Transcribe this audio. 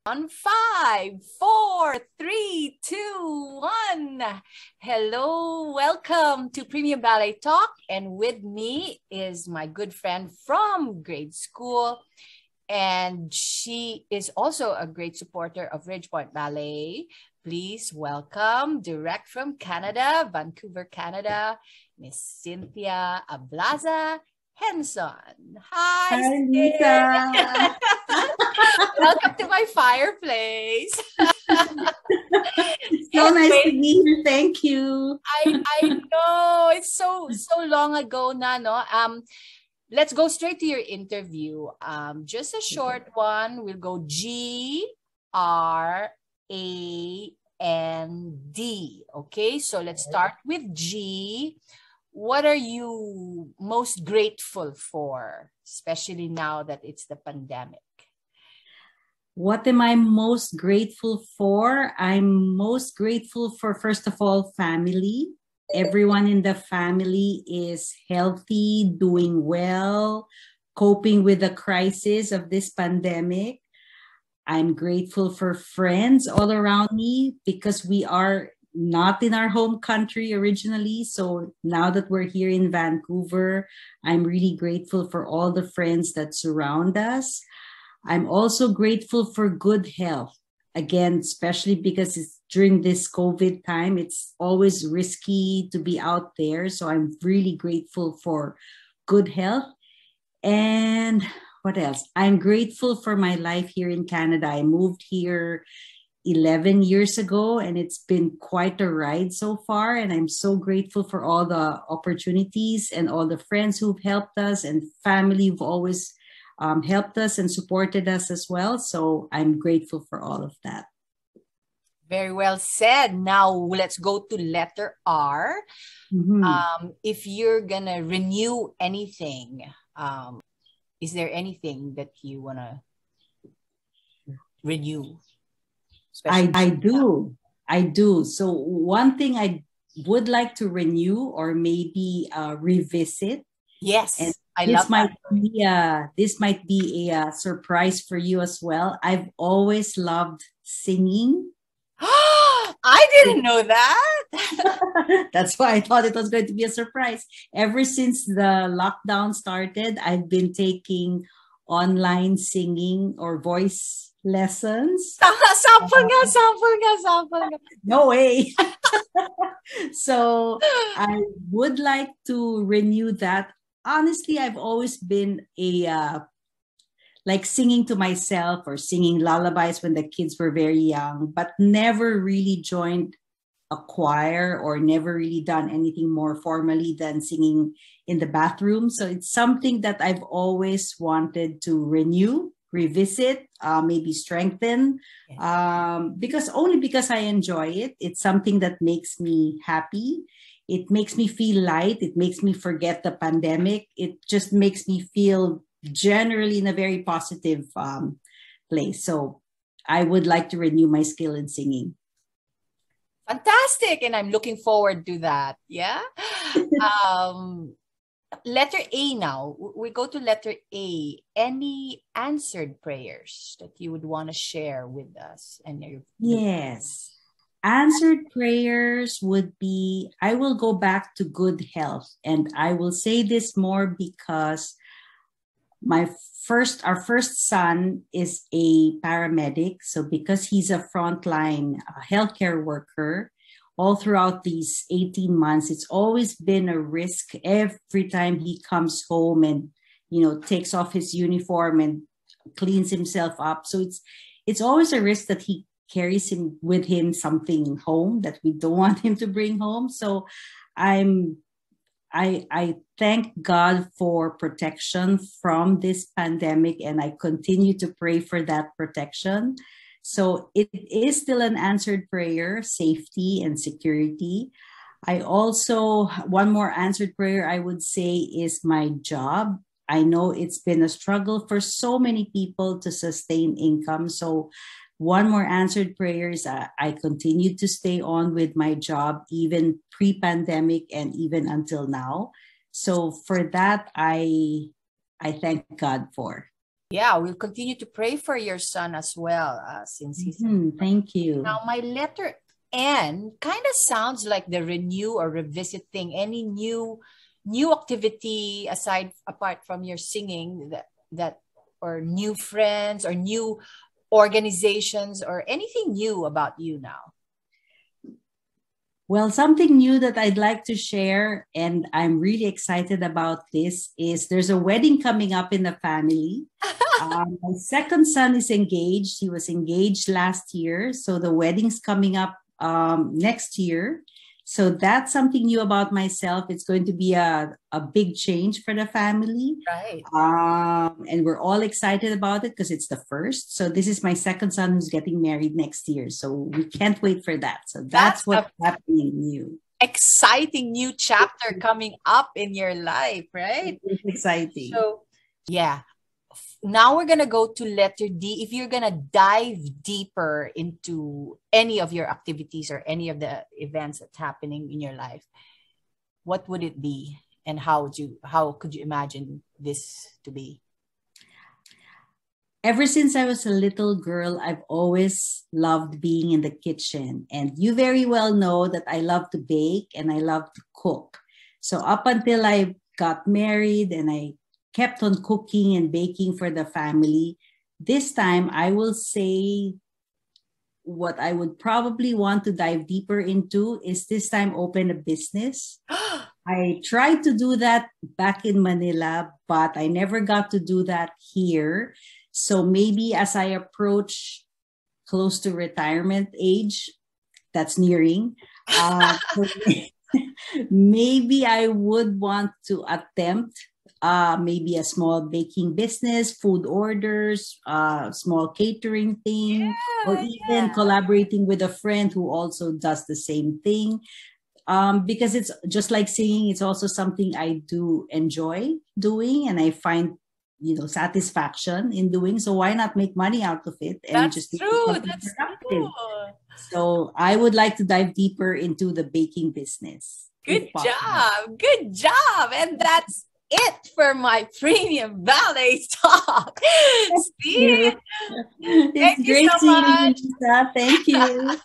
On 5, 4, 3, 2, 1. Hello, welcome to Premium Ballet Talk. And with me is my good friend from grade school. And she is also a great supporter of Ridgepointe Ballet. Please welcome, direct from Canada, Vancouver, Canada, Miss Cynthia Ablaza Henson. Hi, Lisa. Welcome to my fireplace. So nice to be here. Thank you. I know it's so long ago na, no? Let's go straight to your interview. Just a short one. We'll go G.R.A.N.D. Okay, so let's start with G. What are you most grateful for, especially now that it's the pandemic? What am I most grateful for? I'm most grateful for, first of all, family. Everyone in the family is healthy, doing well, coping with the crisis of this pandemic. I'm grateful for friends all around me because we are not in our home country originally. So now that we're here in Vancouver, I'm really grateful for all the friends that surround us. I'm also grateful for good health. Again, especially because it's during this COVID time, it's always risky to be out there. So I'm really grateful for good health. And what else? I'm grateful for my life here in Canada. I moved here 11 years ago, and it's been quite a ride so far. And I'm so grateful for all the opportunities and all the friends who've helped us and family who've always helped us and supported us as well. So I'm grateful for all of that. Very well said. Now let's go to letter R. If you're going to renew anything, is there anything that you want to renew? I do. So one thing I would like to renew or maybe revisit. Yes, and I love that. This might be a surprise for you as well. I've always loved singing. I didn't know that. That's why I thought it was going to be a surprise. Ever since the lockdown started, I've been taking online singing or voice lessons. Sample nga. No way. So I would like to renew that. Honestly, I've always been like singing to myself or singing lullabies when the kids were very young, but never really joined a choir or never really done anything more formally than singing in the bathroom. So it's something that I've always wanted to renew, revisit, maybe strengthen, because I enjoy it. It's something that makes me happy. It makes me feel light. It makes me forget the pandemic. It just makes me feel generally in a very positive place. So I would like to renew my skill in singing. Fantastic. And I'm looking forward to that. Yeah. Letter A now. We go to letter A. Any answered prayers that you would want to share with us? Yes. Answered prayers would be, I will go back to good health. And I will say this more because our first son is a paramedic. So because he's a frontline healthcare worker, all throughout these 18 months, it's always been a risk every time he comes home and, takes off his uniform and cleans himself up. So it's always a risk that he carries with him something home that we don't want him to bring home. So I thank God for protection from this pandemic, and I continue to pray for that protection. So it is still an answered prayer, safety and security. I also, one more answered prayer I would say is my job. I know it's been a struggle for so many people to sustain income. So one more answered prayer is I continue to stay on with my job, even pre-pandemic and even until now. So for that, I thank God for. Yeah, we'll continue to pray for your son as well, since he's. Thank you. Now, my letter N kind of sounds like the renew or revisit thing. Any new activity apart from your singing that or new friends or new organizations or anything new about you now? Well, something new that I'd like to share, and I'm really excited about this, is there's a wedding coming up in the family. My second son is engaged. He was engaged last year. So the wedding's coming up next year. So that's something new about myself. It's going to be a big change for the family. Right. And we're all excited about it because it's the first. So this is my second son who's getting married next year. So we can't wait for that. So that's what's happening new. Exciting new chapter coming up in your life, right? It's exciting. So, yeah. Now we're going to go to letter D. If you're going to dive deeper into any of your activities or any of the events that's happening in your life, what would it be? And how could you imagine this to be? Ever since I was a little girl, I've always loved being in the kitchen. And you very well know that I love to bake and I love to cook. So up until I got married and I kept on cooking and baking for the family, this time I will say what I would probably want to dive deeper into is this time open a business. I tried to do that back in Manila, but I never got to do that here. So maybe as I approach close to retirement age, that's nearing, maybe I would want to attempt maybe a small baking business, food orders, small catering thing, or even collaborating with a friend who also does the same thing. Because it's just like singing, it's also something I do enjoy doing, and I find satisfaction in doing. So why not make money out of it and That's just true. That's true. So I would like to dive deeper into the baking business. Good job. Good job. And that's it for my premium ballet talk. Steve, it's great so seeing much. you, Lisa. Thank you.